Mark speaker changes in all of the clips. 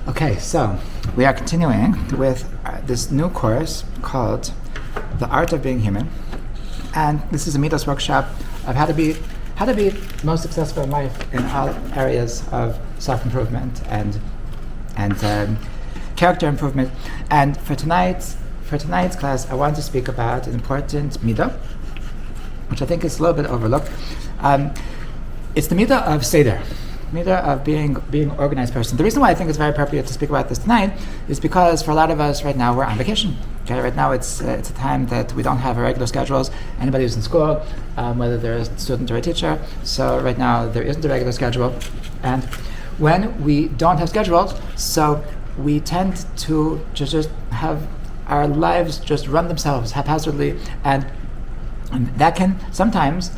Speaker 1: Okay, so we are continuing with this new course called The Art of Being Human, and this is a Midas workshop of how to be most successful in life in all areas of self-improvement and character improvement. And for tonight's class, I want to speak about an important midah, which I think is a little bit overlooked. It's the midah of seder. Midah of being organized person. The reason why I think it's very appropriate to speak about this tonight is because for a lot of us right now we're on vacation. Okay, right now it's a time that we don't have our regular schedules. Anybody who's in school, whether they're a student or a teacher, so right now there isn't a regular schedule. And when we don't have schedules, so we tend to just have our lives just run themselves haphazardly, and that can sometimes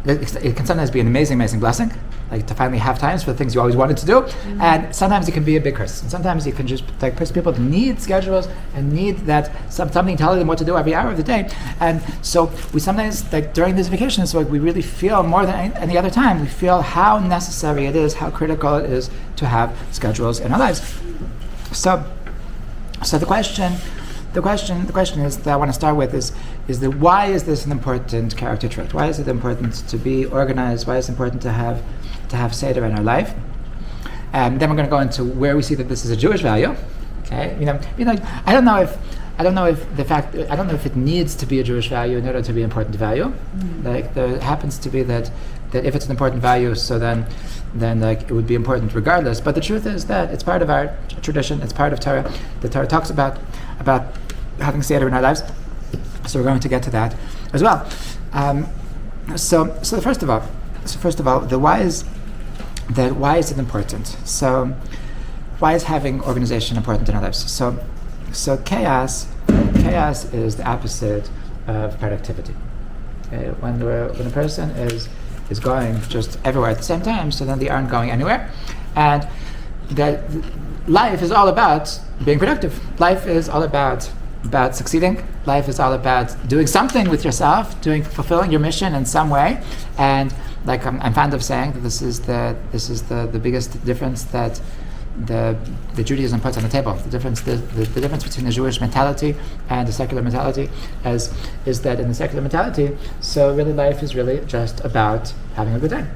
Speaker 1: be an amazing blessing, like to finally have times for the things you always wanted to do, and sometimes it can be a big curse. And sometimes you can just push people to need schedules and need that something telling them what to do every hour of the day. And so we sometimes, during these vacations, we really feel more than any other time, we feel how necessary it is, how critical it is to have schedules in our lives. So the question is that I want to start with is why is this an important character trait? Why is it important to be organized? Why is it important to have seder in our life? And then we're going to go into where we see that this is a Jewish value. Okay, I don't know if it needs to be a Jewish value in order to be an important value. Like there happens to be that if it's an important value, so then it would be important regardless. But the truth is that it's part of our tradition. It's part of Torah. The Torah talks about having seder in our lives. So we're going to get to that as well. So first of all, why is it important? So why is having organization important in our lives? So chaos is the opposite of productivity. Okay? When a person is going just everywhere at the same time, so then they aren't going anywhere. And that life is all about being productive. Life is all about succeeding. Life is all about doing something with yourself, fulfilling your mission in some way. And like I'm fond of saying that this is the biggest difference that the Judaism puts on the table. The difference between the Jewish mentality and the secular mentality is that in the secular mentality, so really life is really just about having a good time.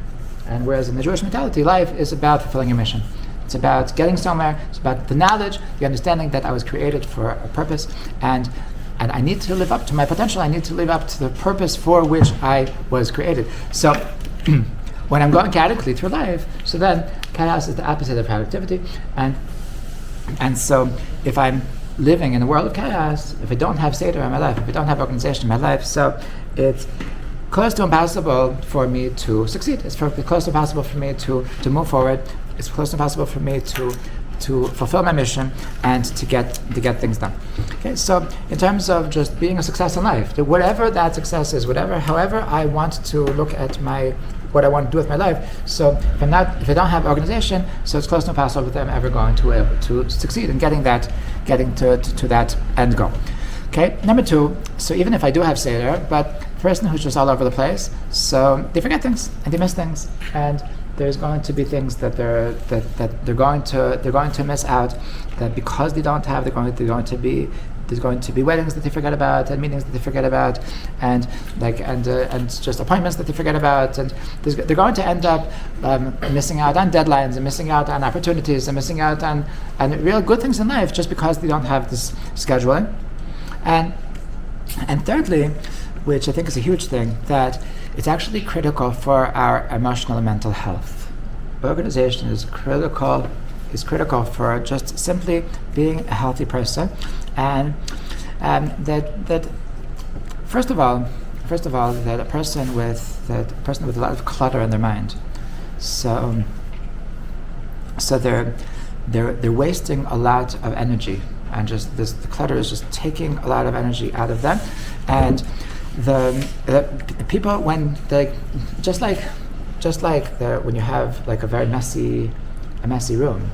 Speaker 1: And whereas in the Jewish mentality, life is about fulfilling your mission. It's about getting somewhere. It's about the knowledge, the understanding that I was created for a purpose, and I need to live up to my potential. I need to live up to the purpose for which I was created. So when I'm going chaotically through life, so then chaos is the opposite of productivity, and so if I'm living in a world of chaos, if I don't have seder in my life, if I don't have organization in my life, so it's close to impossible for me to succeed. It's close to impossible for me to move forward. It's close to impossible for me to fulfill my mission and to get things done. Okay, so in terms of just being a success in life, whatever that success is, however I want to look at what I want to do with my life. So if I don't have organization, so it's close to impossible that I'm ever going to succeed in getting to that end goal. Okay, number two. So even if I do have seder, but the person who's just all over the place, so they forget things and they miss things, and there's going to be things that they're going to miss out, that because they don't have, there's going to be weddings that they forget about, and meetings that they forget about, and just appointments that they forget about, and they're going to end up missing out on deadlines and missing out on opportunities and missing out on real good things in life just because they don't have this scheduling. And thirdly, which I think is a huge thing, that it's actually critical for our emotional and mental health. Organization is critical for just simply being a healthy person, and that first of all that a person with a lot of clutter in their mind, so they're wasting a lot of energy, and just the clutter is just taking a lot of energy out of them. And the people, when they just like when you have like a very messy room,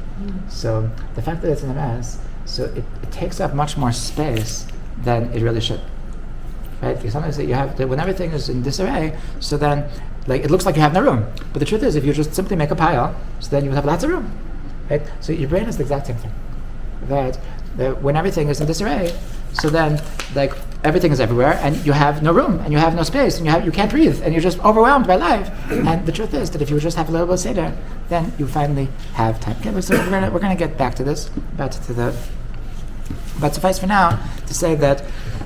Speaker 1: so the fact that it's in a mess, so it takes up much more space than it really should, right? Sometimes you have when everything is in disarray, so then it looks like you have no room, but the truth is if you just simply make a pile, so then you have lots of room, right? So your brain is the exact same thing. that when everything is in disarray, so then like everything is everywhere, and you have no room, and you have no space, and you can't breathe, and you're just overwhelmed by life. And the truth is that if you just have a little bit of seder, then you finally have time. Okay, so we're gonna get back to this, but suffice for now to say that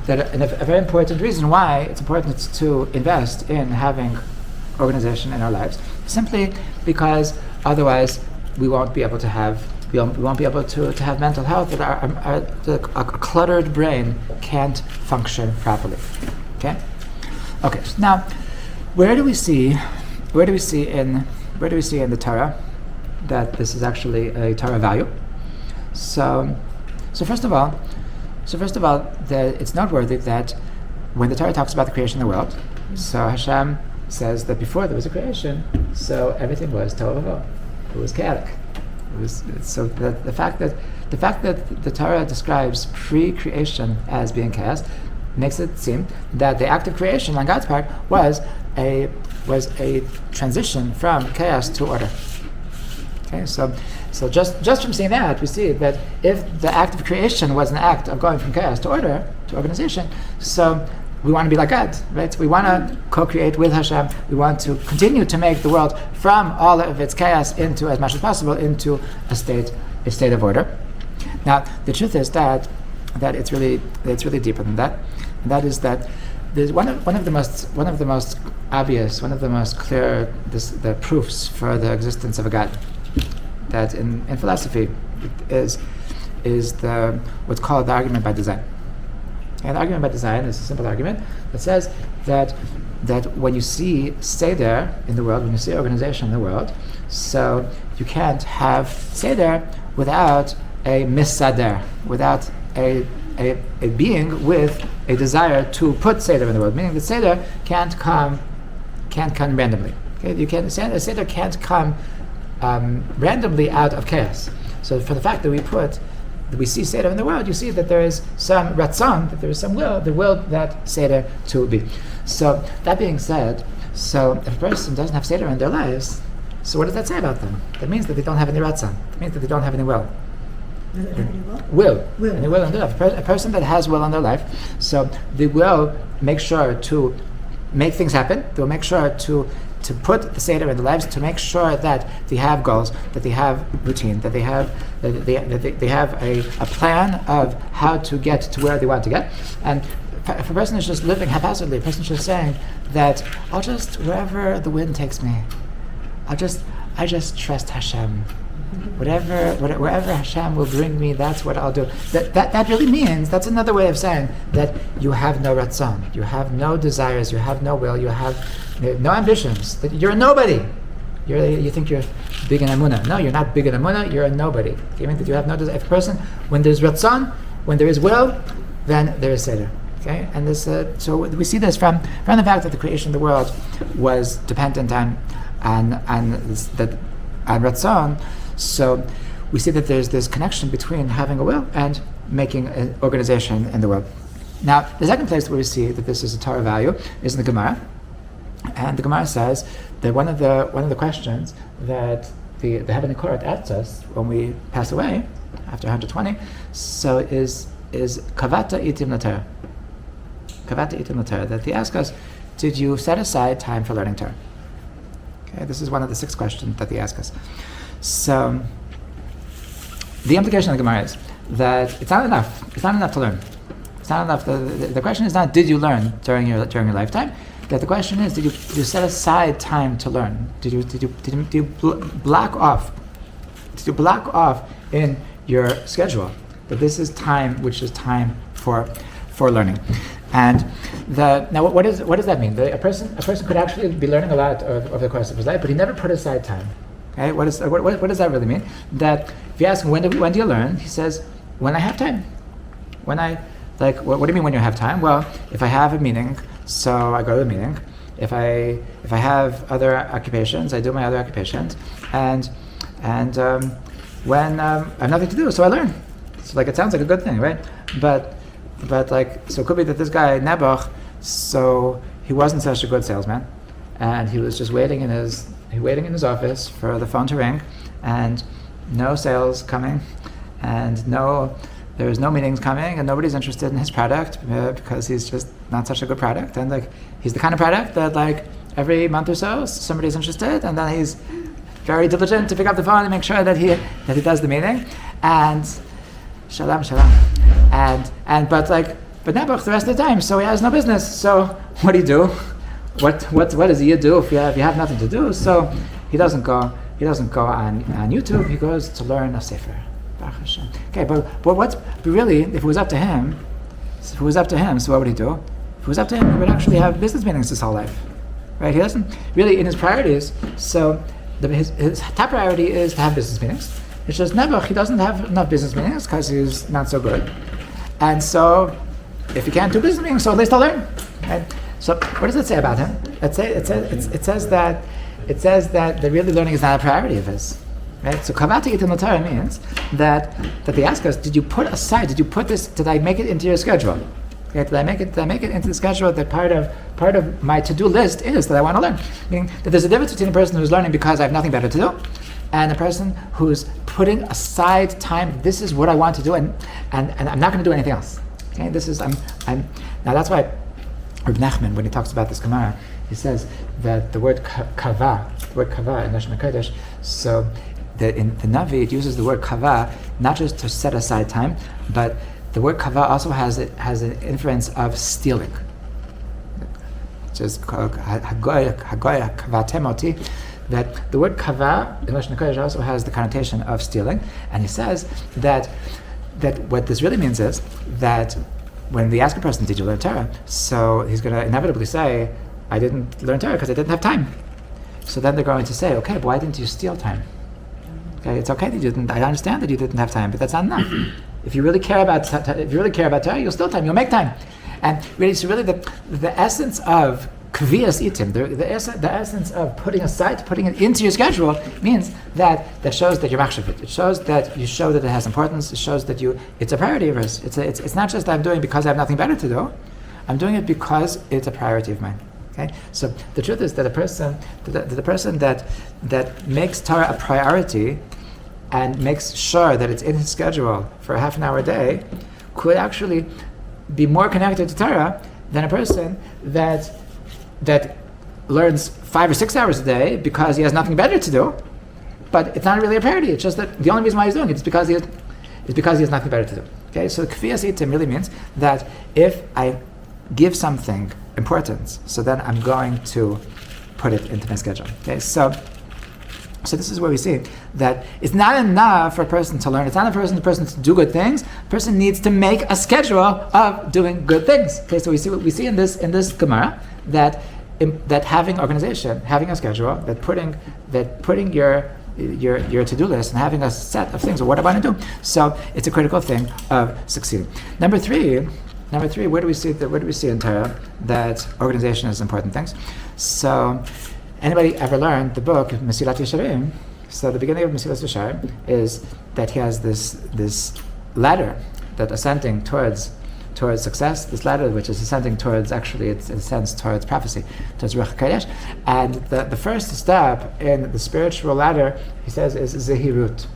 Speaker 1: a very important reason why it's important to invest in having organization in our lives, simply because otherwise we won't be able to have mental health. That a cluttered brain can't function properly. Okay. So now, where do we see in the Torah that this is actually a Torah value? So first of all, it's noteworthy that when the Torah talks about the creation of the world, so Hashem says that before there was a creation, so everything was tohu vavohu. It was chaotic. So the fact that the Torah describes pre-creation as being chaos makes it seem that the act of creation on God's part was a transition from chaos to order. Okay, so just from seeing that, we see that if the act of creation was an act of going from chaos to order, to organization, so we want to be like God, right? We want to co-create with Hashem. We want to continue to make the world from all of its chaos into, as much as possible, into a state of order. Now, the truth is that it's really deeper than that, and that is that there's one of the most obvious, one of the most clear the proofs for the existence of a God. That in philosophy is what's called the argument by design. And the argument by design is a simple argument that says that when you see Seder in the world, when you see organization in the world, so you can't have Seder without a misader, without a being with a desire to put Seder in the world. Meaning that Seder can't come randomly. Okay, Seder can't come randomly out of chaos. So for the fact that we see Seder in the world, you see that there is some ratzon, that there is some will, the will that Seder to be. So that being said, so if a person doesn't have Seder in their lives, so what does that say about them? That means that they don't have any ratzon. That means that they don't have any will. Will. Any will in their life. A person that has will in their life, so they will make sure to make things happen. They will make sure to put the Seder in their lives, to make sure that they have goals, that they have routine, that they have a plan of how to get to where they want to get. And if a person is just living haphazardly, a person is just saying that I'll just, wherever the wind takes me, I just trust Hashem. Wherever Hashem will bring me, that's what I'll do. That really means, that's another way of saying that you have no ratzon, you have no desires, you have no will, you have no ambitions, that you're a nobody. You think you're big in Amunah. No, you're not big in Amunah, you're a nobody. You mean that you have no desire. If a person, when there's ratzon, when there is will, then there is Seder. Okay, and this so we see this from the fact that the creation of the world was dependent on ratzon. So we see that there's this connection between having a will and making an organization in the world. Now, the second place where we see that this is a Torah value is in the Gemara, and the Gemara says that one of the questions that the heavenly court asks us when we pass away after 120, so is kavata itim l'Torah. Kavata itim l'Torah. That they ask us, did you set aside time for learning Torah? Okay, this is one of the 6 questions that they ask us. So, the implication of the Gemara is that it's not enough. It's not enough to learn. It's not enough. The question is not, did you learn during your lifetime? That the question is, did you set aside time to learn? Did you block off? Did you block off in your schedule that this is time, which is time for learning? And now, what does that mean? A person could actually be learning a lot over the course of his life, but he never put aside time. Okay, what does that really mean? That if you ask him when do you learn, he says, when I have time. What do you mean when you have time? Well, if I have a meeting, so I go to the meeting. If I have other occupations, I do my other occupations, and when I have nothing to do, so I learn. So it sounds like a good thing, right? But so it could be that this guy Nebuch, so he wasn't such a good salesman, and he was just waiting in his office for the phone to ring, and no sales coming, and there is no meetings coming, and nobody's interested in his product because he's just not such a good product. And like he's the kind of product that like every month or so somebody's interested, and then he's very diligent to pick up the phone and make sure that he does the meeting. And shalom, and but Nebuch the rest of the time, so he has no business. So what do? What does he do if you have nothing to do? So he doesn't go on YouTube. He goes to learn a sefer. Okay, but really, if it was up to him, so what would he do? If it was up to him, he would actually have business meetings his whole life, right? He doesn't really in his priorities. So his top priority is to have business meetings. It's just Nebuch, he doesn't have enough business meetings because he's not so good, and so if he can't do business meetings, so at least I'll learn. Right? So what does it say about him? It says that the really learning is not a priority of his. Right? So kavati itim l'Torah means that they ask us, did I make it into your schedule? Okay, did I make it into the schedule that part of my to-do list is that I want to learn? Meaning that there's a difference between a person who's learning because I have nothing better to do, and a person who's putting aside time. This is what I want to do, and I'm not going to do anything else. Okay, this is I'm now that's why Reb Nachman, when he talks about this Gemara, he says that the word kava in Lashon Kodesh, so that in the Navi it uses the word kava not just to set aside time, but the word kava also has an inference of stealing. Just hagoy kavatemoti. That the word kava in Lashon Kodesh also has the connotation of stealing, and he says that what this really means is that when we ask a person, did you learn Torah? So he's going to inevitably say, I didn't learn Torah because I didn't have time. So then they're going to say, okay, but why didn't you steal time? Okay, it's okay that you didn't. I understand that you didn't have time, but that's not enough. If you really care about Torah, you'll steal time. You'll make time. And really, so really, the essence of kvias itim, the essence of putting it into your schedule means that shows that you're machshavit. It shows that you show that it has importance. It shows that it's a priority of yours. It's not just I'm doing because I have nothing better to do. I'm doing it because it's a priority of mine. Okay, so the truth is that the person that makes Torah a priority and makes sure that it's in his schedule for a half an hour a day could actually be more connected to Torah than a person that learns 5 or 6 hours a day because he has nothing better to do, but it's not really a priority. It's just that the only reason why he's doing it is because he has nothing better to do. Okay, so kfiyas itim really means that if I give something importance, so then I'm going to put it into my schedule. Okay, so this is where we see that it's not enough for a person to learn. It's not enough for a person to do good things. A person needs to make a schedule of doing good things. Okay, so we see in this Gemara that having organization, having a schedule, that putting your to-do list and having a set of things of what I want to do. So it's a critical thing of succeeding. Number three, where do we see in Torah that organization is important things? So anybody ever learned the book Mesilat Yesharim? So the beginning of Mesilat Yesharim is that he has this ladder that ascending towards success, this ladder which is ascending towards, actually it ascends towards prophecy, towards Ruach HaKodesh. And the first step in the spiritual ladder, he says, is Zehirut.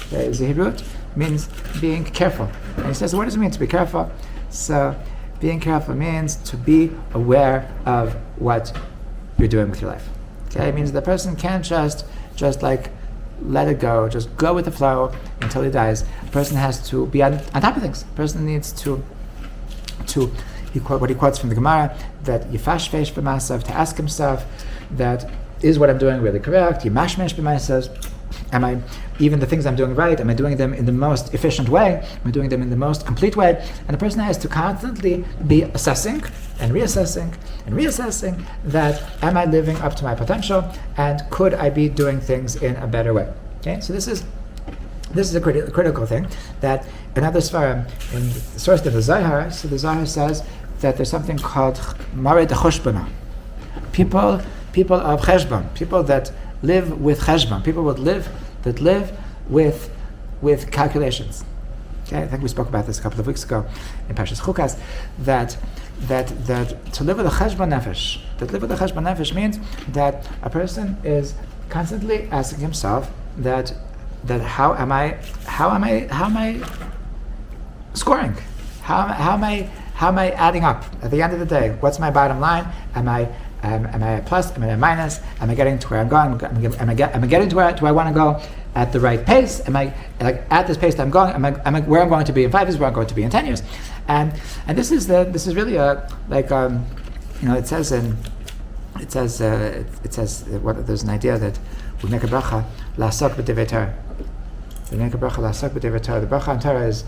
Speaker 1: Okay, Zehirut means being careful. And he says, what does it mean to be careful? So being careful means to be aware of what you're doing with your life. Okay, it means the person can't just like let it go, just go with the flow until he dies. A person has to be on top of things. A person needs to what he quotes from the Gemara, that yifashvesh b'masav, to ask himself that is what I'm doing really correct? Yimashmesh b'masav, am I, even the things I'm doing right, am I doing them in the most efficient way? Am I doing them in the most complete way? And the person has to constantly be assessing and reassessing that am I living up to my potential, and could I be doing things in a better way? Okay, so this is a critical thing that another svarim in the source of the Zohar. So the Zohar says that there's something called Mared Choshbana, people of Cheshbon, people that live with Cheshbon, people that live with calculations. Okay, I think we spoke about this a couple of weeks ago in Parshas Chukas, that to live with a Cheshbon nefesh, means that a person is constantly asking himself that how am I scoring? How am I adding up at the end of the day? What's my bottom line? Am I a plus? Am I a minus? Am I getting to where I'm going? Am I getting to where I want to go at the right pace? Am I like at this pace that I'm going? Am I where I'm going to be in 5 years? Where I'm going to be in 10 years? And this is really a like it says there's an idea that we make a bracha la'asok b'divrei Torah. We make a bracha la'asok b'divrei Torah. The bracha on Torah is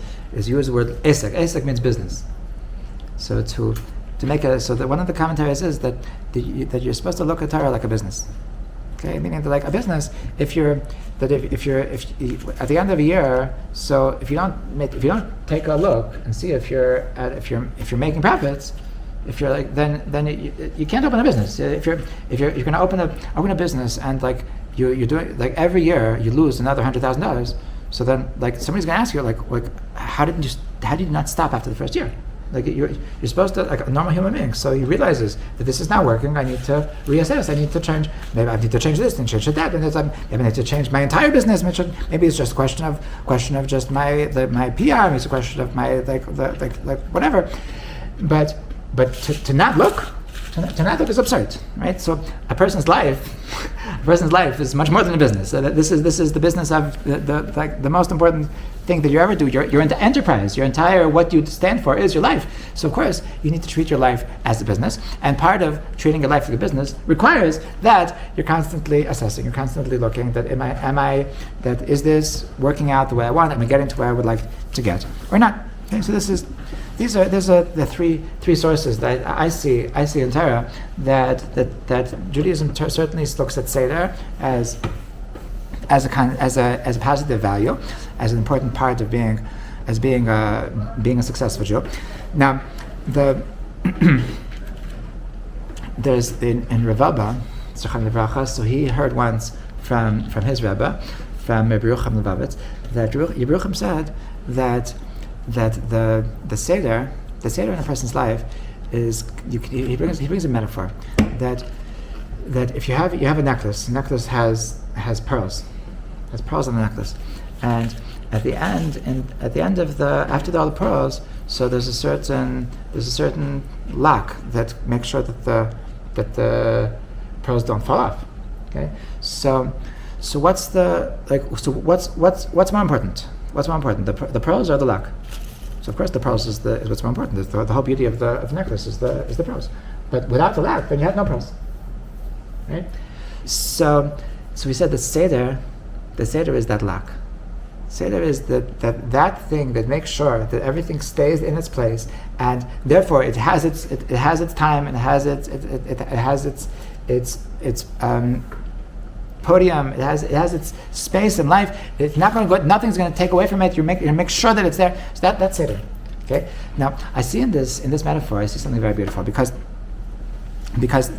Speaker 1: use the word esek. Esek means business. So to make one of the commentaries is that you're supposed to look at Torah like a business. Okay, meaning that like a business, if you at the end of a year, so if you don't take a look and see if you're making profits, if you're like then you can't open a business. If you're going to open a business and like you're doing like every year you lose another $100,000, so then like somebody's going to ask you like how did you not stop after the first year? Like you're supposed to, like a normal human being. So he realizes that this is not working. I need to reassess. I need to change. Maybe I need to change this and change that. And maybe I need to change my entire business. Maybe it's just a question of just my PR. It's a question of my like whatever. But to not look. To not look is absurd, right? So a person's life is much more than a business. So this is the business of the most important thing that you ever do. You're into enterprise. Your entire what you stand for is your life. So of course you need to treat your life as a business. And part of treating your life like a business requires that you're constantly assessing. You're constantly looking that is this working out the way I want? Am I getting to where I would like to get or not? Okay, so these are the three sources that I see in Torah that Judaism certainly looks at Seder as a positive value, as an important part of being a successful Jew. Now, there's in Rav Abba, so he heard once from his Rebbe, from Rabbi Yerucham Lubavitch, that Rabbi Yerucham said that the Seder in a person's life is he brings a metaphor that if you have a necklace, the necklace has pearls on the necklace, and at the end of after all the pearls, so there's a certain lock that makes sure that the pearls don't fall off. Okay, so what's more important? What's more important, the pearls or the lock? So of course the pearls is what's more important. The whole beauty of the necklace is the pearls. But without the lock, then you have no pearls, right? So we said the Seder is that lock. Seder is that thing that makes sure that everything stays in its place, and therefore it has its time, and it has its podium. It has its space in life. It's not going to go. Nothing's going to take away from it. You make sure that it's there. So that's Seder. Okay. Now I see in this metaphor, I see something very beautiful because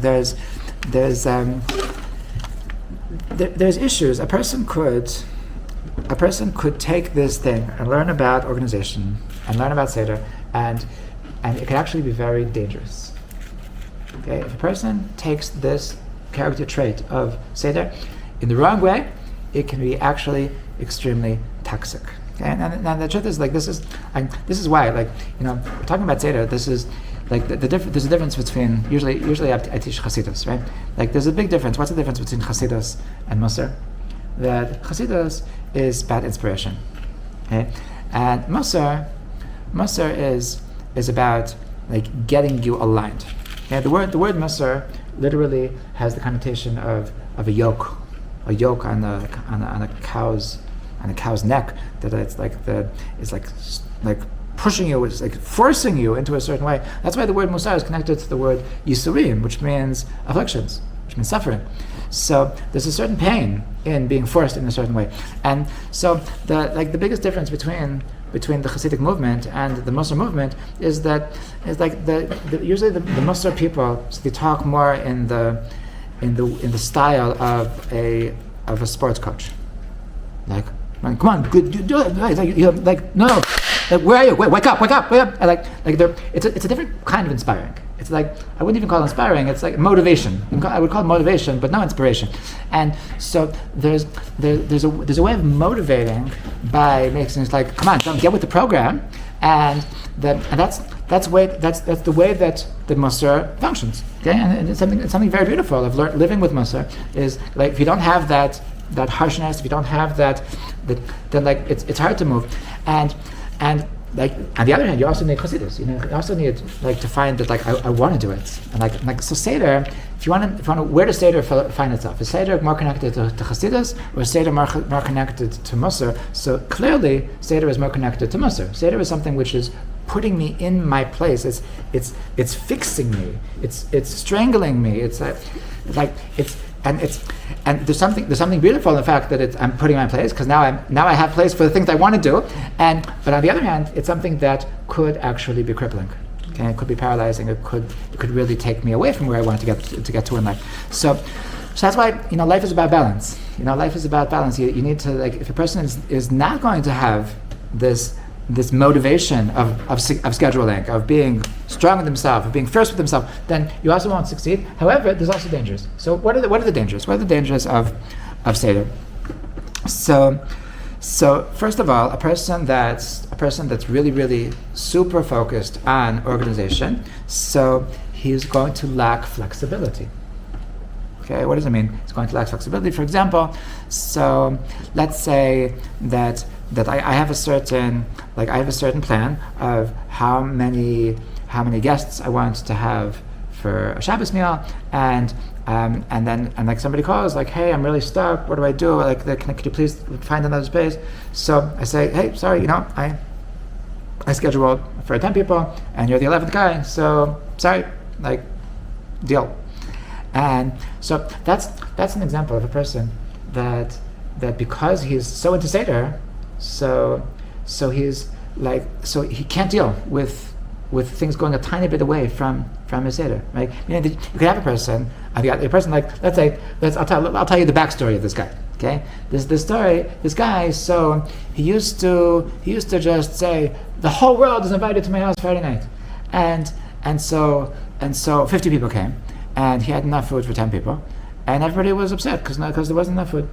Speaker 1: there's issues. A person could take this thing and learn about organization and learn about Seder, and it can actually be very dangerous. Okay. If a person takes this character trait of Seder in the wrong way, it can be actually extremely toxic. Okay? And the truth is, like, this is why, like, we're talking about Seder. This is like there's a difference between usually I teach Chassidus, right? Like, there's a big difference. What's the difference between Chassidus and Musar? That Chassidus is about inspiration, okay, and Musar is about like getting you aligned. Okay? The word Musar literally has the connotation of a yoke on a cow's neck, that it's like pushing you, it's like forcing you into a certain way. That's why the word Musar is connected to the word Yisurim, which means afflictions, which means suffering. So there's a certain pain in being forced in a certain way, and so the biggest difference between the Hasidic movement and the Musar movement is usually the Musar people, so they talk more in the style of a sports coach, like, come on, good, do it, like no, like, where are you? Wake up! And it's a different kind of inspiring. It's like, I wouldn't even call it inspiring. It's like motivation. I would call it motivation, but no inspiration. And so there's a way of motivating by making things like, come on, get with the program, and that's the way that the Musar functions. Okay, and it's something very beautiful of living with Musar. Is like, if you don't have that harshness, if you don't have that, then like it's hard to move, and like on the other hand, you also need chassidus. You also need like to find that like I want to do it, and like so Seder. If you want to, where does Seder find itself? Is Seder more connected to chassidus, or is Seder more connected to Musar? So clearly, Seder is more connected to Musar. Seder is something which is putting me in my place. It's fixing me. It's strangling me. And there's something beautiful in the fact that I'm putting my place, because now I have place for the things I want to do, but on the other hand, it's something that could actually be crippling. Okay, it could be paralyzing. It could really take me away from where I want to get to in life. So that's why life is about balance. Life is about balance. You need to, like, if a person is not going to have this motivation of scheduling, of being strong with himself, of being first with himself, then you also won't succeed. However, there's also dangers. So what are the dangers? What are the dangers of Seder? So first of all, a person that's really, really super focused on organization, so he's going to lack flexibility. Okay, what does it mean? It's going to lack flexibility. For example, so let's say that I have a certain plan of how many guests I want to have for a Shabbos meal, and then somebody calls like, hey, I'm really stuck. What do I do? Like, could you please find another space? So I say, hey, sorry, I scheduled for 10 people, and you're the 11th guy. So sorry, like, deal. And so that's an example of a person that because he's so into Seder, so he's like, so he can't deal with things going a tiny bit away from his Seder, right? You could have a person like, I'll tell you the backstory of this guy. Okay, this story, this guy. So he used to just say, the whole world is invited to my house Friday night, and so 50 people came, and he had enough food for 10 people, and everybody was upset because there wasn't enough food.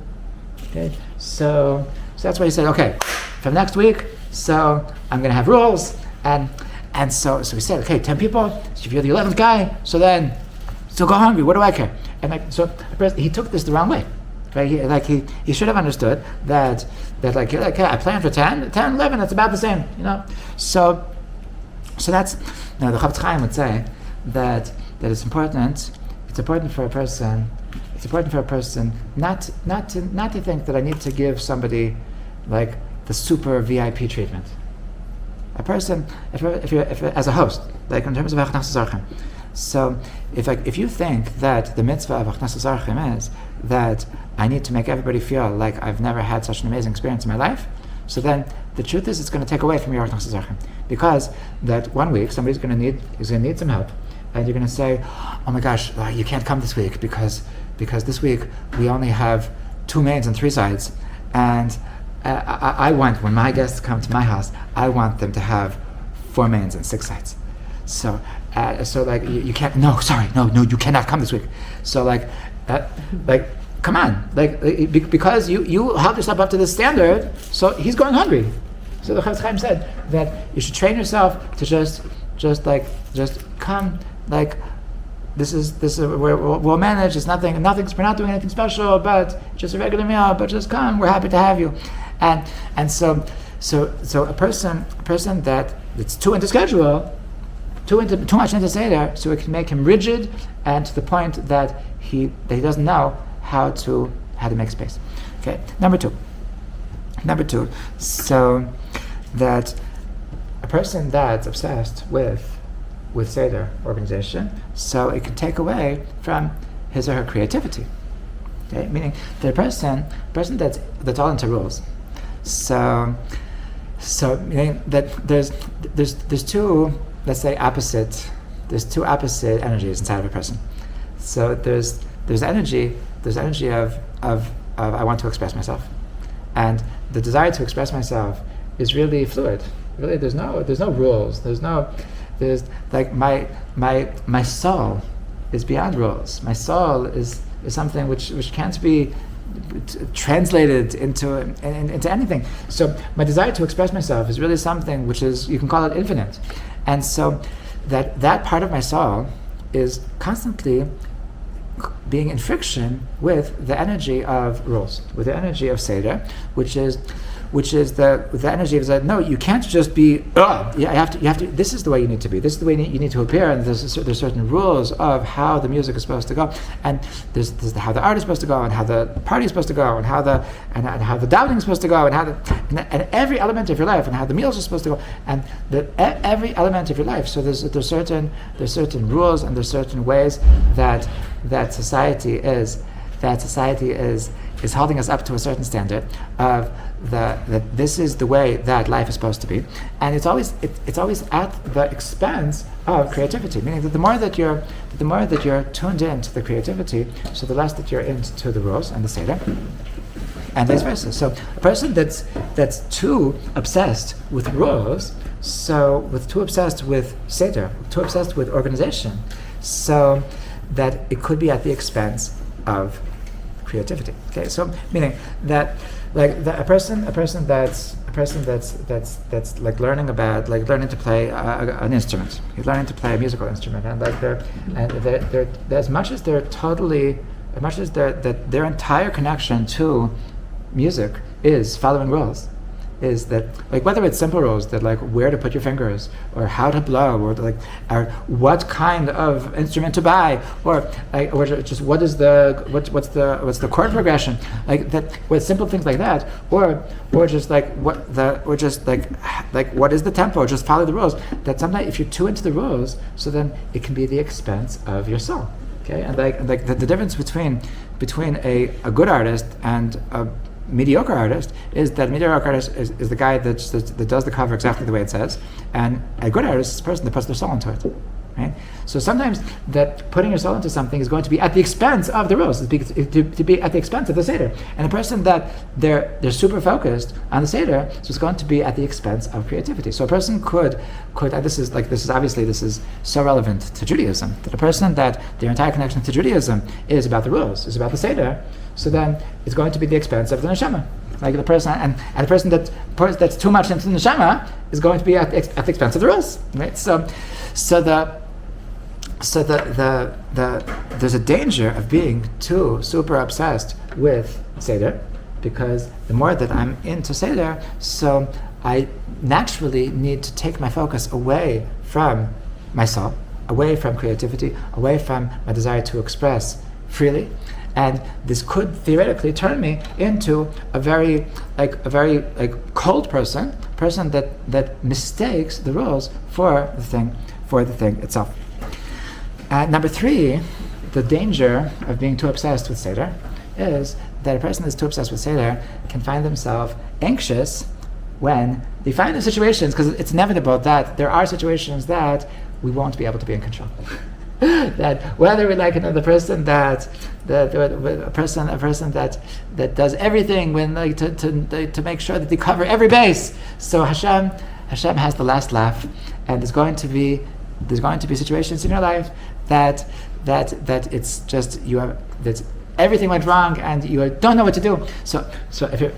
Speaker 1: Okay, so that's why he said, okay, from next week, so I'm going to have rules, and so we said, okay, 10 people, so if you're the 11th guy, so go hungry, what do I care? And so he took this the wrong way. Right? He should have understood that I planned for 10, 11, it's about the same, So that's, the Chofetz Chaim would say that it's important for a person not to think that I need to give somebody like the super VIP treatment. A person, if as a host, like in terms of Achnasas Orchim, so if you think that the mitzvah of Achnasas Orchim is that I need to make everybody feel like I've never had such an amazing experience in my life, so then the truth is it's going to take away from your Achnasas Orchim, because that one week somebody's going to need some help, and you're going to say, oh my gosh, you can't come this week because this week we only have 2 mains and 3 sides, and I want, when my guests come to my house, I want them to have 4 mains and 6 sides. So like you can't. No, you cannot come this week. So like come on, because you held yourself up to the standard. So he's going hungry. So the Chofetz Chaim said that you should train yourself to just come. Like this is we'll manage. It's nothing. We're not doing anything special, but just a regular meal. But just come. We're happy to have you. And so a person that's too into schedule, too much into Seder, so it can make him rigid, and to the point that he doesn't know how to make space. Okay, number two. So that a person that's obsessed with Seder organization, so it can take away from his or her creativity. Okay, meaning the person that's all into rules. So meaning that there's two, let's say, there's two opposite energies inside of a person. So there's energy of I want to express myself, and the desire to express myself is really fluid. Really, there's no rules. There's no there's like my soul is beyond rules. My soul is something which can't be translated into anything. So my desire to express myself is really something which is, you can call it infinite. And so that part of my soul is constantly being in friction with the energy of rules, with the energy of Seder, which is the energy of that. No, you can't just be. You have to. This is the way you need to be. This is the way you need to appear. And there's certain rules of how the music is supposed to go, and there's how the art is supposed to go, and how the party is supposed to go, and how the davening is supposed to go, and how and every element of your life, and how the meals are supposed to go, and every element of your life. So there's certain rules, and there's certain ways that society is holding us up to a certain standard of that this is the way that life is supposed to be, and it's always at the expense of creativity. Meaning that the more that you're tuned into the creativity, so the less that you're into the rules and the seder, and vice versa. So a person that's too obsessed with rules, too obsessed with seder, too obsessed with organization, so that it could be at the expense of creativity. Okay, so meaning that a person that's like learning to play an instrument. He's learning to play a musical instrument, and they're as much as their entire connection to music is following rules. Is that like whether it's simple rules that like where to put your fingers or how to blow or what kind of instrument to buy or just what's the chord progression, like that, with simple things like that, or just like what is the tempo, just follow the rules. That sometimes if you're too into the rules, so then it can be at the expense of your soul. Okay, and the difference between a good artist and a mediocre artist is that mediocre artist is the guy that does the cover exactly the way it says, and a good artist is the person that puts their soul into it. Right? So sometimes that putting your soul into something is going to be at the expense of the rules, to be at the expense of the seder. And a person that they're super focused on the seder, so it's going to be at the expense of creativity. So a person could and this is so relevant to Judaism, that a person that their entire connection to Judaism is about the rules, is about the seder, so then it's going to be the expense of the neshama. Like the person and the person that's too much into the neshama is going to be at the expense of the rules. Right? So there's a danger of being too super obsessed with Seder, because the more that I'm into Seder, so I naturally need to take my focus away from my soul, away from creativity, away from my desire to express freely. And this could theoretically turn me into a very cold person that mistakes the rules for the thing itself. Number 3, the danger of being too obsessed with Seder is that a person that's too obsessed with Seder can find themselves anxious when they find in situations, because it's inevitable that there are situations that we won't be able to be in control. That whether we like another person that a person that does everything when to make sure that they cover every base. So Hashem has the last laugh, and there's going to be situations in your life that it's just that everything went wrong and you don't know what to do. So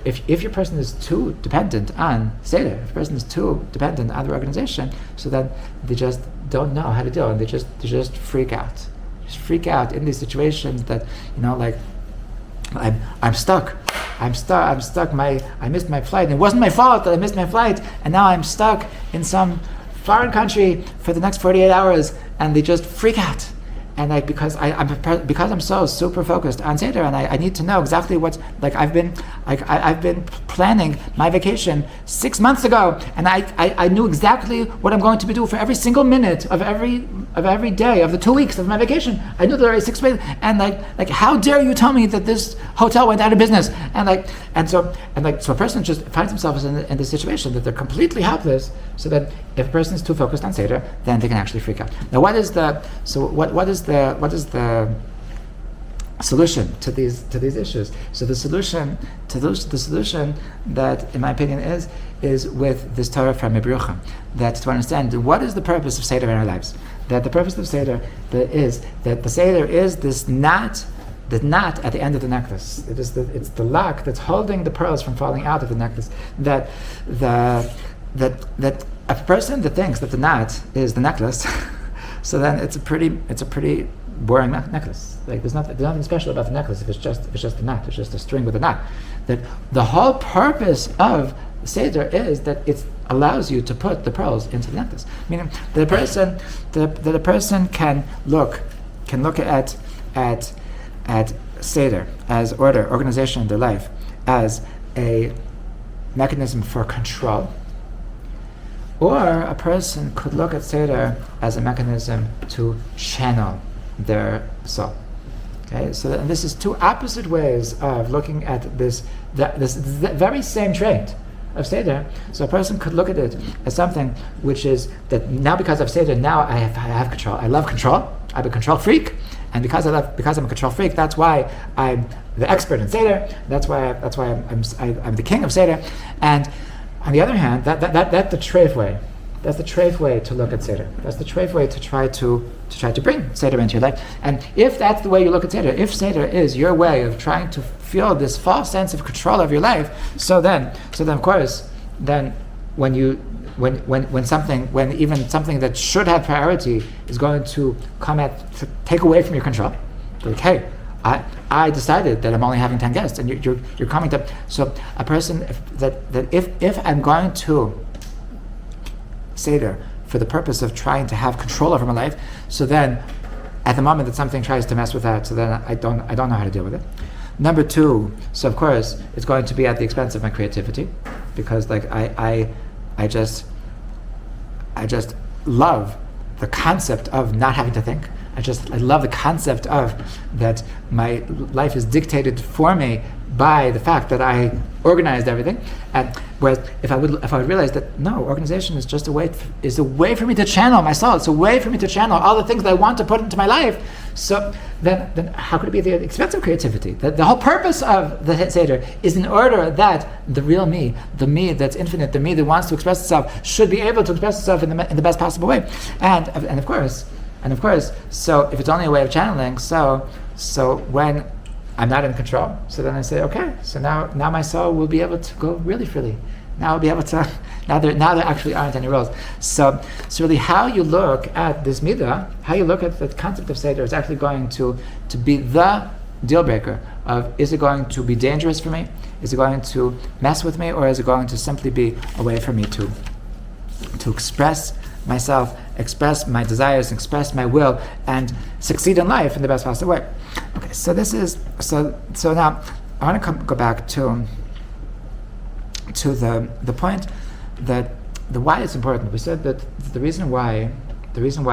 Speaker 1: if your person is too dependent on Seder, if a person is too dependent on the organization, so then they just don't know how to do it, and they just freak out. Just freak out in these situations that, like, I'm stuck. I missed my flight. And it wasn't my fault that I missed my flight, and now I'm stuck in some foreign country for the next 48 hours, and they just freak out. And because I'm so super focused on Seder, and I need to know exactly what's I've been planning my vacation 6 months ago, and I knew exactly what I'm going to be doing for every single minute of every day of the 2 weeks of my vacation. I knew there were 6 ways, and how dare you tell me that this hotel went out of business? So a person just finds themselves in this situation that they're completely helpless. So that if a person is too focused on Seder, then they can actually freak out. Now, what is the solution to these issues. So the solution that, in my opinion, is with this Torah from Yerucham, that to understand what is the purpose of Seder in our lives. That the purpose of Seder is that the Seder is this knot, the knot at the end of the necklace. It's the lock that's holding the pearls from falling out of the necklace. That a person that thinks that the knot is the necklace, so then it's a pretty boring necklace. Like there's nothing special about the necklace if it's just a knot. It's just a string with a knot. That the whole purpose of Seder is that it allows you to put the pearls into the necklace. Meaning that a person can look at Seder as organization of their life, as a mechanism for control, or a person could look at Seder as a mechanism to channel their soul. Okay, so this is two opposite ways of looking at this very same trait of Seder. So a person could look at it as something which is that now because of Seder, now I have control. I love control. I'm a control freak, and because I'm a control freak, that's why I'm the expert in Seder. That's why I'm the king of Seder. And on the other hand, that's the treif way. That's the treif way to look at Seder. That's the treif way to try to bring Seder into your life. And if that's the way you look at Seder, if Seder is your way of trying to feel this false sense of control of your life, so then of course, then when even something that should have priority is going to to take away from your control, like, hey, I decided that I'm only having 10 guests, and you're coming to. So a person if I'm going to Seder for the purpose of trying to have control over my life, so then at the moment that something tries to mess with that, so then I don't know how to deal with it. Number two, so of course it's going to be at the expense of my creativity, because like I just love the concept of not having to think. I love the concept of that my life is dictated for me by the fact that I organized everything. And whereas if I would realize that no, organization is just a way for me to channel my soul. It's a way for me to channel all the things that I want to put into my life. So then how could it be at the expense of creativity? The whole purpose of the Seder is in order that the real me, the me that's infinite, the me that wants to express itself, should be able to express itself in the best possible way. And of course, so if it's only a way of channeling, so when I'm not in control, so then I say, okay, so now my soul will be able to go really freely. Now I'll be able to. Now there actually aren't any rules. So really, how you look at this midah, how you look at the concept of Seder, is actually going to be the deal breaker of, is it going to be dangerous for me? Is it going to mess with me, or is it going to simply be a way for me to express myself, express my desires, express my will, and succeed in life in the best possible way? Okay, so this is so now I want to go back to the point that the why it's important. We said that the reason why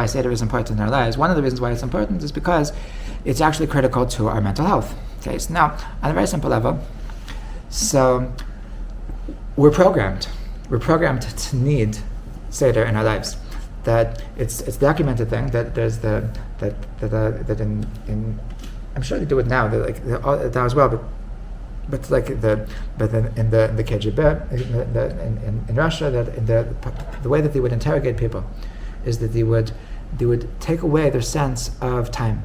Speaker 1: Seder is important in our lives, one of the reasons why it's important is because it's actually critical to our mental health. Okay, so now on a very simple level, so we're programmed to need Seder in our lives. That it's a documented thing that there's that in I'm sure they do it now. That as well, but in the KGB in Russia, that in the way that they would interrogate people is that they would take away their sense of time.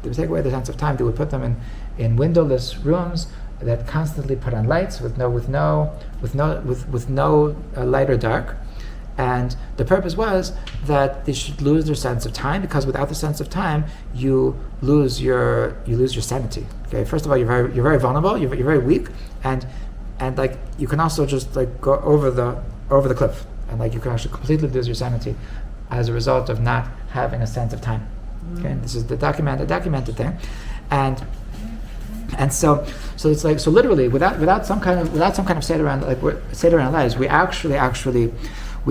Speaker 1: They would take away their sense of time. They would put them in windowless rooms that constantly put on lights with no light or dark. And the purpose was that they should lose their sense of time, because without the sense of time, you lose your sanity. Okay, first of all, you're very vulnerable. You're very weak, and like you can also just like go over the cliff, and like you can actually completely lose your sanity as a result of not having a sense of time. Okay, this is the documented thing, and so it's like, so literally without some kind of Seder around lives, we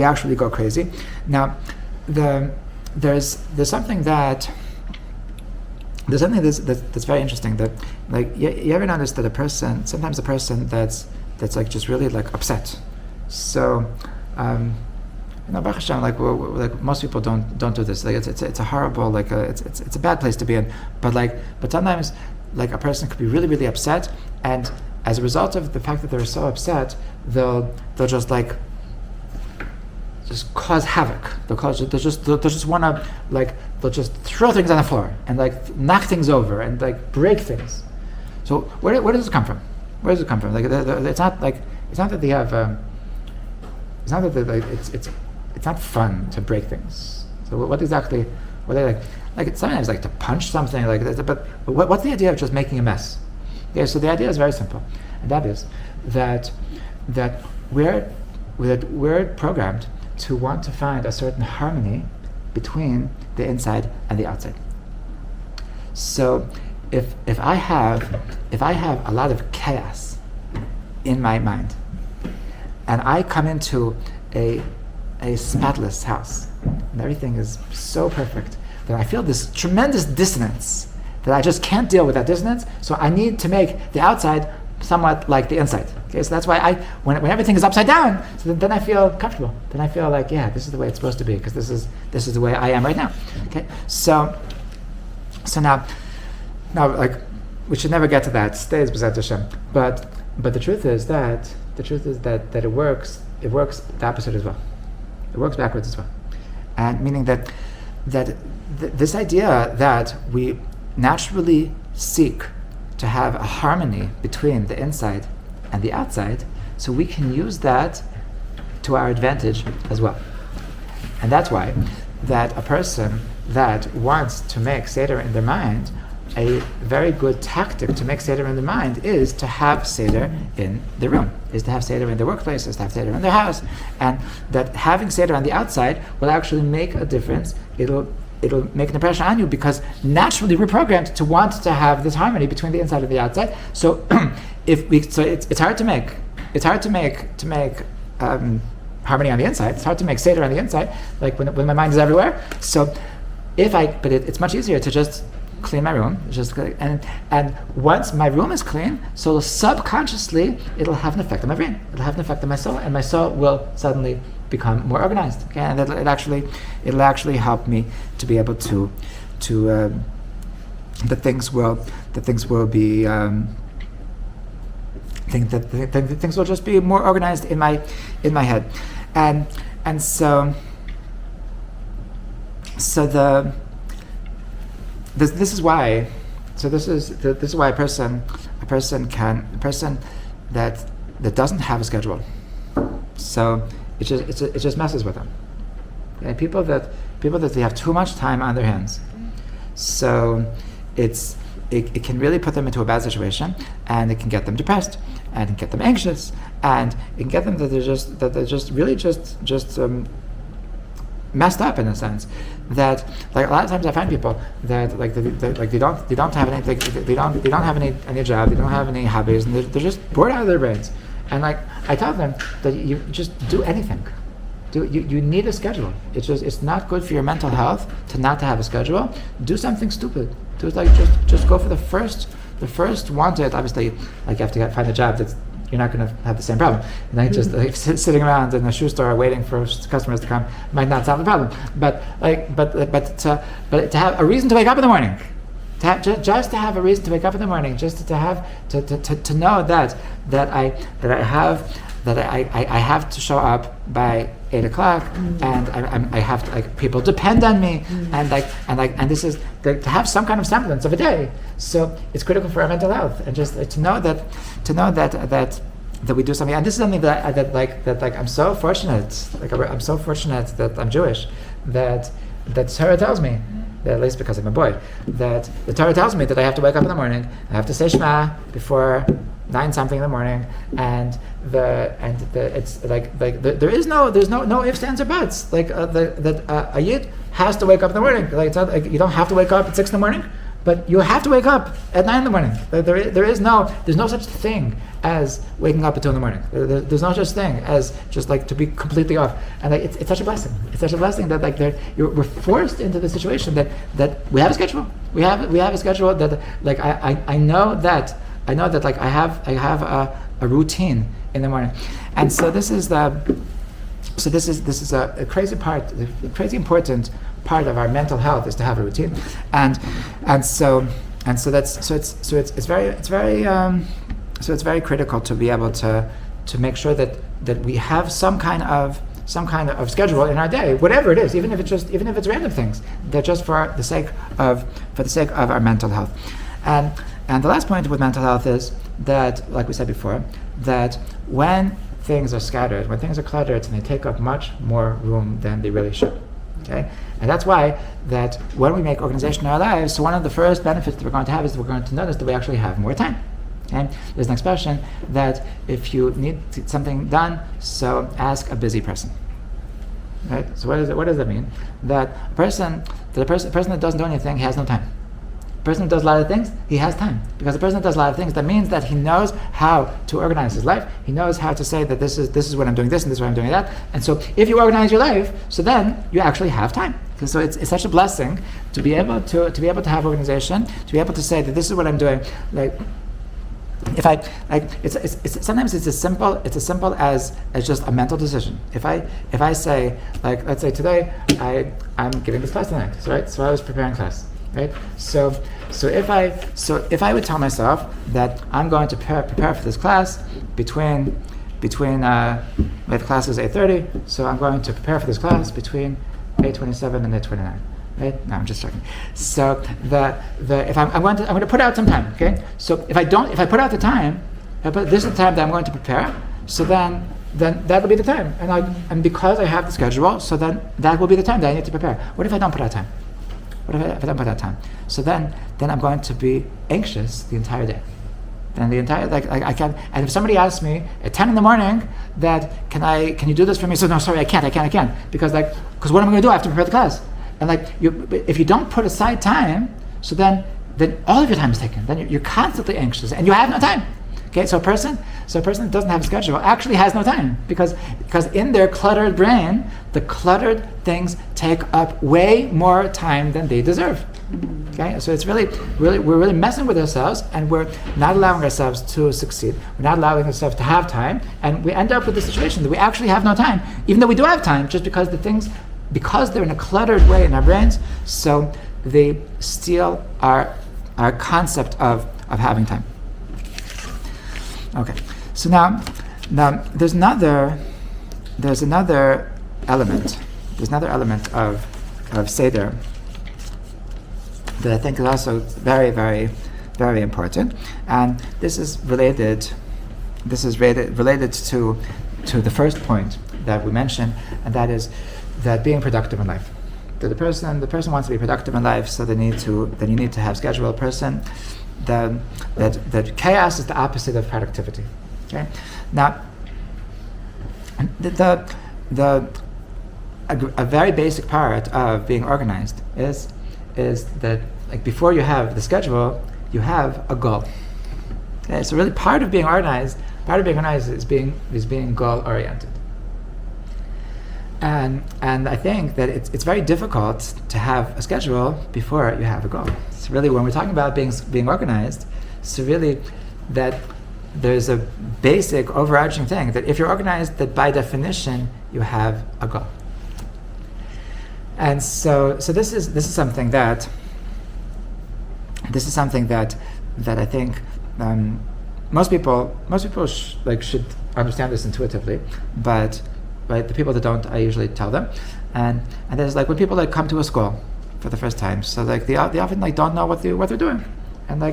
Speaker 1: actually go crazy. Now, there's something that's very interesting, that like you ever notice that sometimes a person that's like just really like upset. So Baruch Hashem, like most people don't do this. Like it's a horrible, like it's a bad place to be in. But sometimes like a person could be really, really upset, and as a result of the fact that they're so upset, they'll just cause havoc. They'll just want to they'll just throw things on the floor and knock things over and break things. So where does it come from? Where does it come from? It's not that they have. It's not that it's not fun to break things. So what exactly? What they it's sometimes to punch something but what's the idea of just making a mess? Yeah. So the idea is very simple, and that is that we're programmed to want to find a certain harmony between the inside and the outside. So if I have a lot of chaos in my mind, and I come into a spotless house, and everything is so perfect, that I feel this tremendous dissonance, that I just can't deal with that dissonance, so I need to make the outside somewhat like the inside. Okay, so that's why when everything is upside down, so then I feel comfortable. Then I feel this is the way it's supposed to be, because this is the way I am right now. Okay, so now we should never get to that stage, B'ezrat Hashem. But the truth is that it works the opposite as well. It works backwards as well, and meaning that this idea that we naturally seek to have a harmony between the inside and the outside, so we can use that to our advantage as well. And that's why that a person that wants to make Seder in their mind, a very good tactic to make Seder in their mind is to have Seder in their room, is to have Seder in their workplace, is to have Seder in their house. And that having Seder on the outside will actually make a difference. It'll make an impression on you, because naturally we're programmed to want to have this harmony between the inside and the outside. So it's hard to make harmony on the inside. It's hard to make Seder on the inside, when my mind is everywhere. So it's much easier to just clean my room, and once my room is clean, so subconsciously it'll have an effect on my brain. It'll have an effect on my soul, and my soul will suddenly become more organized. Okay, and it'll actually help me to be able to that things will be things will just be more organized in my head, and so this is why a person that doesn't have a schedule, so it just messes with them. And people that they have too much time on their hands, so it can really put them into a bad situation, and it can get them depressed, and it can get them anxious, and it can get them that they're just really messed up, in a sense, that a lot of times I find people that they don't have any job, they don't have any hobbies, and they're just bored out of their brains. And I tell them that you just do anything. You need a schedule. It's not good for your mental health to not to have a schedule. Do something stupid. Just go for the first wanted. Obviously, you have to find a job that's you're not going to have the same problem. And just sitting around in a shoe store waiting for customers to come might not solve the problem. But to have a reason to wake up in the morning, just to have a reason to wake up in the morning, just to have to know that I have to show up by 8 o'clock, and I have to, people depend on me, and this is to have some kind of semblance of a day. So it's critical for our mental health, and just to know that we do something. And this is something that I'm so fortunate. I'm so fortunate that I'm Jewish, that Torah tells me, at least because I'm a boy, that the Torah tells me that I have to wake up in the morning, I have to say Shema before 9 something in the morning, and there's no ifs, ands, or buts. A yid has to wake up in the morning. It's not you don't have to wake up at 6 in the morning, but you have to wake up at 9 in the morning. There's no such thing as waking up at 2 in the morning. There's no such thing as just to be completely off. And it's such a blessing. It's such a blessing that we're forced into the situation that we have a schedule. We have a schedule that I know that I have a routine in the morning, and so this is a crazy important part of our mental health, is to have a routine, and so and so it's very critical to be able to make sure that we have some kind of schedule in our day, whatever it is, even if it's random things, that just for the sake of our mental health. And the last point with mental health is that, like we said before, that when things are scattered, when things are cluttered, and they take up much more room than they really should. Okay? And that's why that when we make organization in our lives, so one of the first benefits that we're going to have is that we're going to notice that we actually have more time. Okay? There's an expression that if you need something done, so ask a busy person. Right? So what does that mean? That a person that doesn't do anything, he has no time. A person who does a lot of things, he has time. Because a person that does a lot of things, that means that he knows how to organize his life. He knows how to say that this is when I'm doing this and this is when I'm doing that. And so if you organize your life, so then you actually have time. So it's such a blessing to be able to have organization, to be able to say that this is what I'm doing. Like, if I like, it's sometimes it's as simple as just a mental decision. If I say, like, let's say today I'm giving this class tonight, so right, so I was preparing class, right? So if I would tell myself that I'm going to prepare for this class between my class is 8:30, so I'm going to prepare for this class between 8:27 and 8:29. Right? No, I'm just joking. So if I'm going to put out some time, okay? So if I put out the time, this is the time that I'm going to prepare. So then that will be the time, and because I have the schedule, so then that will be the time that I need to prepare. What if I don't put out time? What if I don't put out time? So then I'm going to be anxious the entire day. Then the entire I can't. And if somebody asks me at 10 in the morning that can you do this for me? So no, sorry, I can't, because what am I going to do? I have to prepare the class. And if you don't put aside time, so then all of your time is taken. Then you're constantly anxious, and you have no time. Okay, so a person that doesn't have a schedule actually has no time because in their cluttered brain, the cluttered things take up way more time than they deserve. Okay, so it's really we're really messing with ourselves, and we're not allowing ourselves to succeed. We're not allowing ourselves to have time, and we end up with the situation that we actually have no time, even though we do have time, just because because they're in a cluttered way in our brains, so they steal our concept of having time. Okay, so now there's another element of Seder that I think is also very, very, very important, and this is related to the first point that we mentioned, and that is that being productive in life. That the person wants to be productive in life, so you need to have schedule. That chaos is the opposite of productivity. Okay, now a very basic part of being organized is that, like, before you have the schedule, you have a goal. Okay, so really part of being organized is being goal oriented. And I think that it's very difficult to have a schedule before you have a goal. So really, when we're talking about being organized, so really that there's a basic overarching thing that if you're organized, that by definition you have a goal. And so this is something that I think most people should understand this intuitively, but right, the people that don't, I usually tell them, and there's when people come to a school for the first time, so they often don't know what they're doing, and when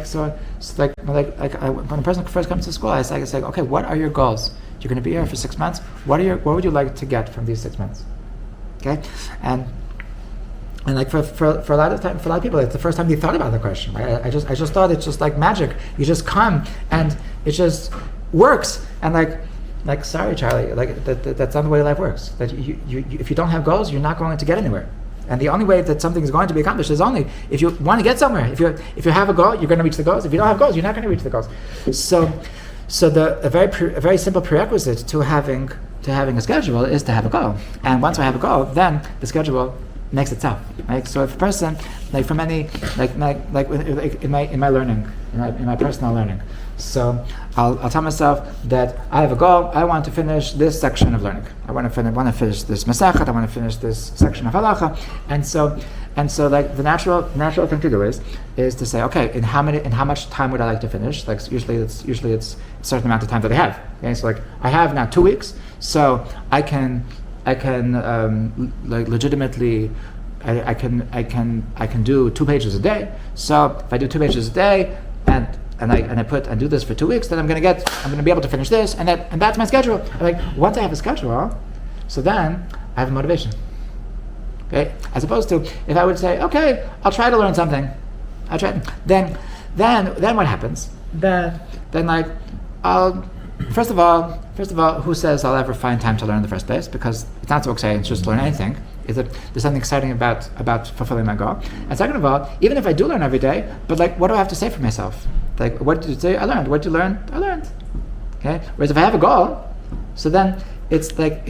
Speaker 1: a person first comes to school, I say, okay, what are your goals? You're going to be here for 6 months. What would you like to get from these 6 months? Okay, and for a lot of people, it's the first time they thought about the question. Right? I just thought it's just like magic. You just come and it just works, and sorry, Charlie, that's not the way life works. That you if you don't have goals, you're not going to get anywhere. And the only way that something is going to be accomplished is only if you want to get somewhere. If you have a goal, you're going to reach the goals. If you don't have goals, you're not going to reach the goals. So a very simple prerequisite to having a schedule is to have a goal. And once I have a goal, then the schedule makes itself. Right? So if a person, in my learning, in my personal learning, So I'll tell myself that I have a goal. I want to finish this section of learning. I want to finish this Masechet. I want to finish this section of Halacha. And so like the natural thing to do is to say, okay, in how much time would I like to finish? Like usually it's a certain amount of time that I have. Okay, so like I have now 2 weeks, so I can like legitimately. I can do 2 pages a day. So if I do 2 pages a day and I do this for 2 weeks, then I'm going to be able to finish this, and that's my schedule. And like once I have a schedule, so then I have a motivation. Okay, as opposed to if I would say, okay, I'll try to learn something. I'll try. Then what happens? Then like I'll. First of all, who says I'll ever find time to learn in the first place? Because it's not so exciting to just learn anything. There's something exciting about fulfilling my goal. And second of all, even if I do learn every day, but like, what do I have to say for myself? Like, what did you say? I learned. What did you learn? I learned. Okay. Whereas if I have a goal, so then it's like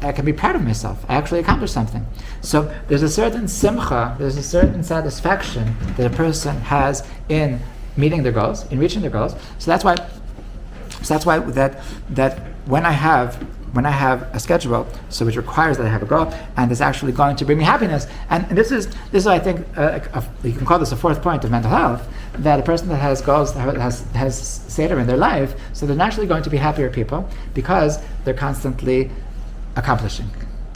Speaker 1: I can be proud of myself. I actually accomplished something. So there's a certain simcha, there's a certain satisfaction that a person has in meeting their goals, in reaching their goals. So that's why that when I have a schedule, so which requires that I have a goal, and it's actually going to bring me happiness. And this is I think you can call this a fourth point of mental health, that a person that has goals, has Seder in their life, so they're naturally going to be happier people because they're constantly accomplishing.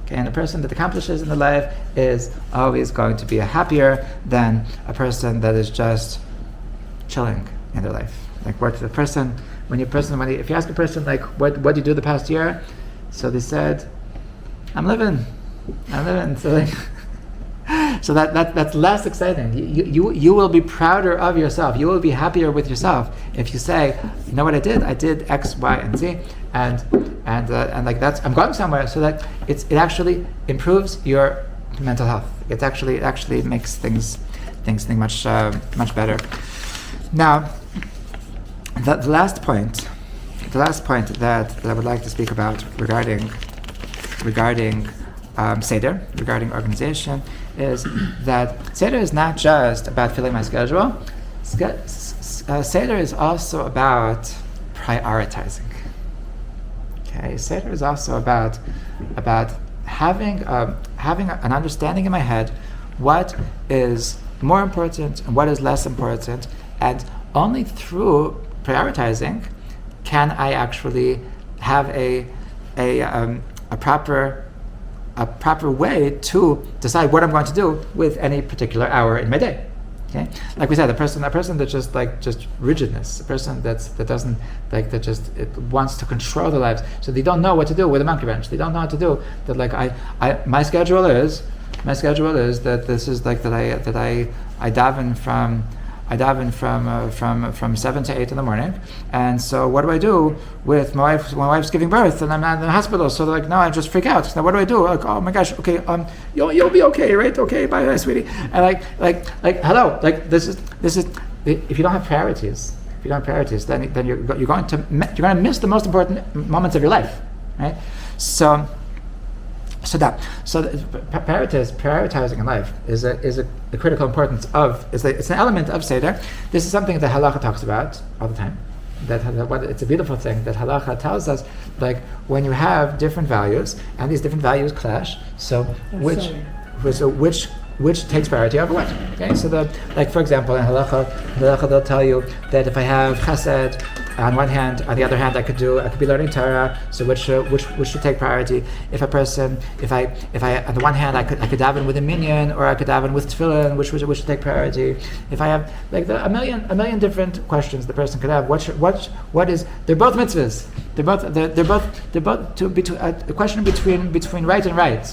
Speaker 1: Okay, and a person that accomplishes in their life is always going to be happier than a person that is just chilling in their life. Like if you ask a person like what did you do the past year, so they said, I'm living. So like, so that's less exciting. You will be prouder of yourself. You will be happier with yourself if you say, you know what I did? I did X, Y, and Z, and like I'm going somewhere. So that it actually improves your mental health. It actually makes things much better. Now, the last point that I would like to speak about regarding Seder, regarding organization, is that Seder is not just about filling my schedule. Seder is also about prioritizing. Okay, Seder is also about having an understanding in my head what is more important and what is less important, and only through prioritizing can I actually have a proper way to decide what I'm going to do with any particular hour in my day. Okay, like we said, a person that's just rigidness, a person that wants to control their lives, so they don't know what to do with a monkey wrench. They don't know what to do. That like my schedule is that this is like that I daven from 7 to 8 in the morning, and so what do I do with my wife's giving birth and I'm not in the hospital? So they're like, no, I just freak out. Now what do I do? Like, oh my gosh, okay, you'll be okay, right? Okay, bye, sweetie. And like hello, like this is if you don't have priorities, then you're going to miss the most important moments of your life, right? So prioritizing in life is the critical importance of it's an element of Seder. This is something that Halacha talks about all the time. It's a beautiful thing that Halacha tells us, like when you have different values and these different values clash. So which takes priority over what? Okay, so for example, in Halacha they'll tell you that if I have Chesed on one hand, on the other hand, I could be learning Torah. So which should take priority? If I on the one hand I could daven with a minyan, or I could daven with tefillin, which should take priority? If I have like a million different questions the person could have. What is? They're both mitzvahs. They're both a question between right and right.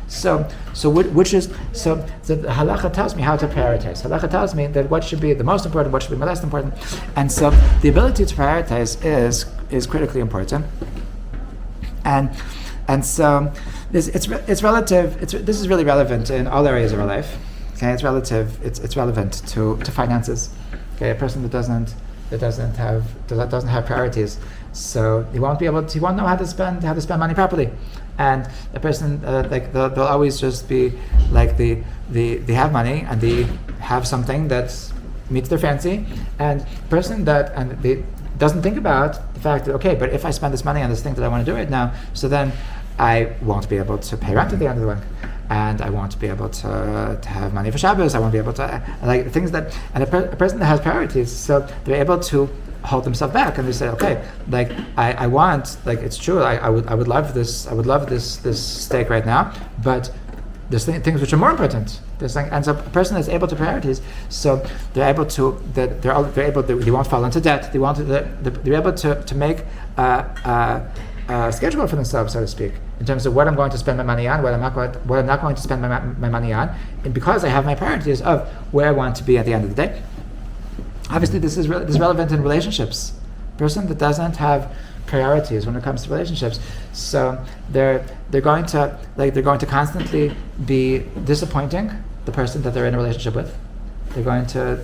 Speaker 1: So the halacha tells me how to prioritize. Halacha tells me that what should be the most important, what should be the less important, and so the ability to prioritize is critically important. And so it's relative. This is really relevant in all areas of our life. Okay, it's relative. It's relevant to finances. Okay, a person that doesn't have priorities, so he won't know how to spend money properly. And a person they'll always just be like they have money and they have something that's meets their fancy, and the person they doesn't think about the fact that, okay, but if I spend this money on this thing that I want to do right now, so then I won't be able to pay rent at the end of the week, and I won't be able to have money for Shabbos. I won't be able to like things that, and a person that has priorities, so they're able to hold themselves back, and they say, okay, like I want, like it's true, I would love this steak right now, but there's things which are more important. And so a person is able to priorities, so they're able to they won't fall into debt. They're able to make a schedule for themselves, so to speak, in terms of what I'm going to spend my money on, what I'm not going to spend my money on, and because I have my priorities of where I want to be at the end of the day. Obviously, this is relevant in relationships. A person that doesn't have priorities when it comes to relationships, so they're going to constantly be disappointing the person that they're in a relationship with. They're going to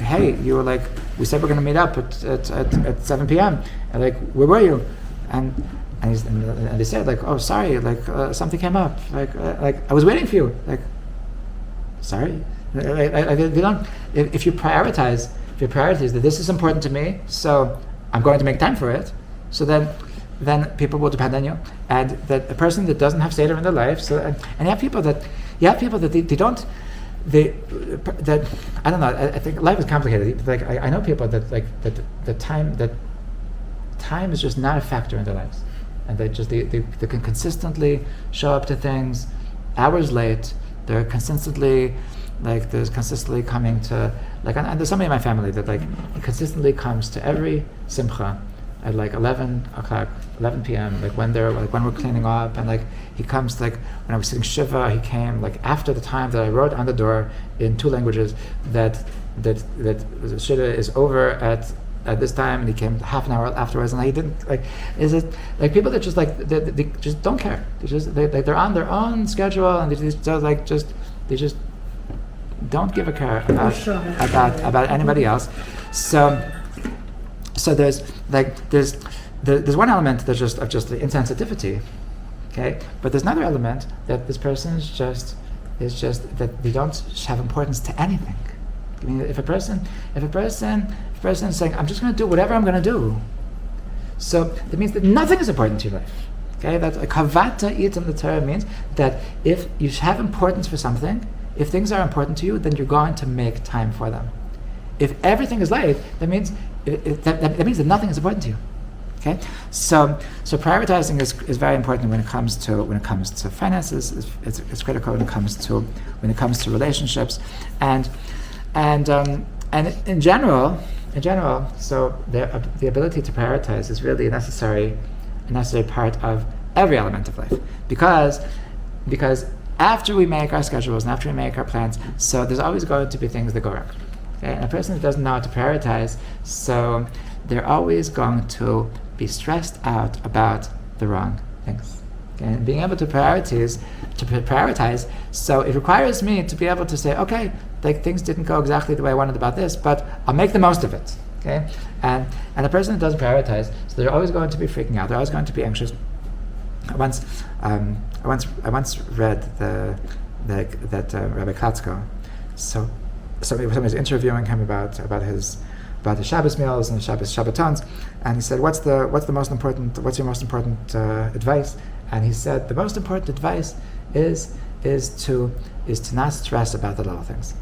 Speaker 1: hey, you were like, we said we're going to meet up at 7 p.m. and like, where were you? And they said like, oh, sorry, like something came up, like I was waiting for you, like, sorry. If you prioritize that this is important to me, so I'm going to make time for it, so then people will depend on you. And that a person that doesn't have Seder in their life, so and you have people that I don't know. I think life is complicated. Like I know people that time is just not a factor in their lives, and they can consistently show up to things hours late. They're consistently coming to, like, and there's somebody in my family that like he consistently comes to every simcha at like 11 p.m. like when we're cleaning up, and like he comes, like when I was sitting shiva, he came like after the time that I wrote on the door in 2 languages that the shiva is over at this time, and he came half an hour afterwards, and he didn't like. Is it like people that just like they just don't care? They're on their own schedule, and they just don't give a care about anybody else. So there's one element that's just the insensitivity, okay? But there's another element that this person is just that they don't have importance to anything. I mean, if a person is saying, I'm just going to do whatever I'm going to do, so that means that nothing is important to your life. Okay, that kavata itam the Torah means that if you have importance for something, if things are important to you, then you're going to make time for them. If everything is light, that means that means that nothing is important to you. Okay, so prioritizing is very important when it comes to finances. It's critical when it comes to relationships, and in general. So the ability to prioritize is really a necessary part of every element of life, because after we make our schedules and after we make our plans, so there's always going to be things that go wrong. Okay? And a person that doesn't know how to prioritize, so they're always going to be stressed out about the wrong things. Okay? And being able to prioritize, so it requires me to be able to say, okay, like things didn't go exactly the way I wanted about this, but I'll make the most of it. Okay, and a person that doesn't prioritize, so they're always going to be freaking out. They're always going to be anxious. I once read that Rabbi Klatzko. So somebody was interviewing him about his Shabbos meals and Shabbos Shabbatons, and he said, "What's your most important advice?" And he said, "The most important advice is to not stress about the little things.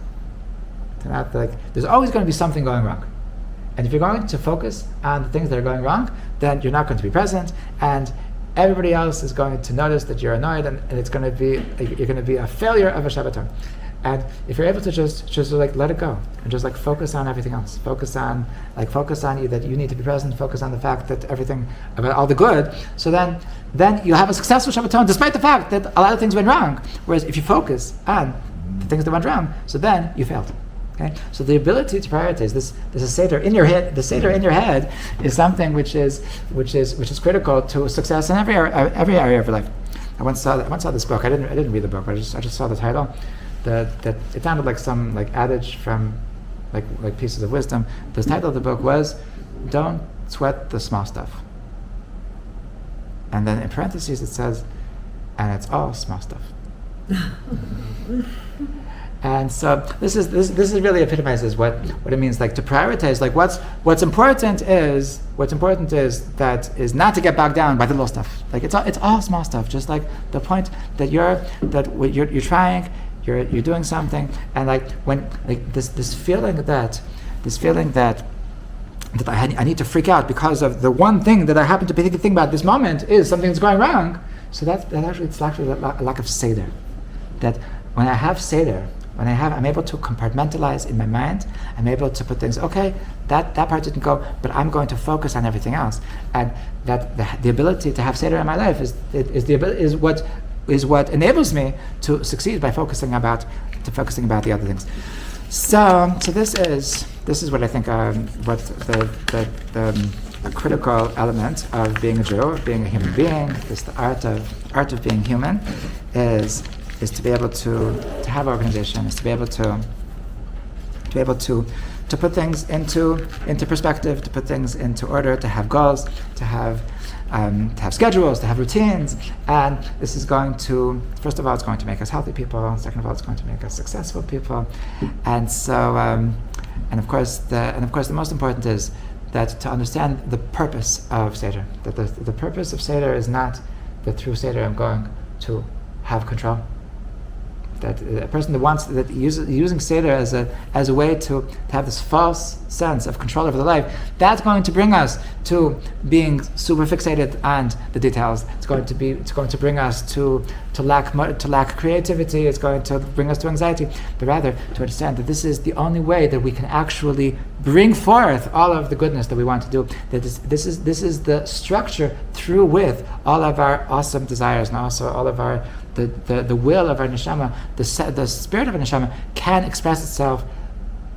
Speaker 1: To not, like, there's always going to be something going wrong." And if you're going to focus on the things that are going wrong, then you're not going to be present, and everybody else is going to notice that you're annoyed, and you're going to be a failure of a Shabbaton. And if you're able to just like let it go and just like focus on everything else, focus on you, that you need to be present, focus on the fact that everything about all the good. So then you'll have a successful Shabbaton, despite the fact that a lot of things went wrong. Whereas if you focus on the things that went wrong, so then you failed. Okay? So the ability to prioritize this is Seder in your head. The Seder in your head is something which is critical to success in every area of your life. I once saw this book. I didn't read the book. I just saw the title. That it sounded like some like adage from like pieces of wisdom. The title of the book was "Don't Sweat the Small Stuff." And then in parentheses it says, "And it's all small stuff." And so this is really epitomizes what it means, like to prioritize. Like what's important is that is not to get bogged down by the little stuff. Like it's all small stuff. Just like the point that you're trying, you're doing something, and like when like this feeling that I need to freak out because of the one thing that I happen to be thinking about this moment is something that's going wrong. So it's actually a lack of seder. That when I have seder, I'm able to compartmentalize in my mind. I'm able to put things. Okay, that part didn't go, but I'm going to focus on everything else. And that the ability to have seder in my life is what enables me to succeed by focusing about the other things. So this is what I think what a critical element of being a Jew, of being a human being, is the art of being human, is to be able to have organization, is to be able to put things into perspective, to put things into order, to have goals, to have schedules, to have routines. And this is going to, first of all, it's going to make us healthy people. Second of all, it's going to make us successful people. And so, and of course, the most important is that to understand the purpose of Seder. That the purpose of Seder is not that through Seder I'm going to have control. That a person that using Seder as a way to have this false sense of control over the life, that's going to bring us to being super fixated on the details. It's going to bring us to lack creativity. It's going to bring us to anxiety. But rather to understand that this is the only way that we can actually bring forth all of the goodness that we want to do. That this is the structure through with all of our awesome desires and also all of our the will of our neshama, the spirit of our neshama can express itself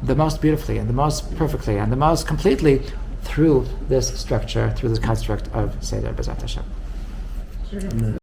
Speaker 1: the most beautifully and the most perfectly and the most completely through this structure, through this construct of Seder B'ezrat Hashem.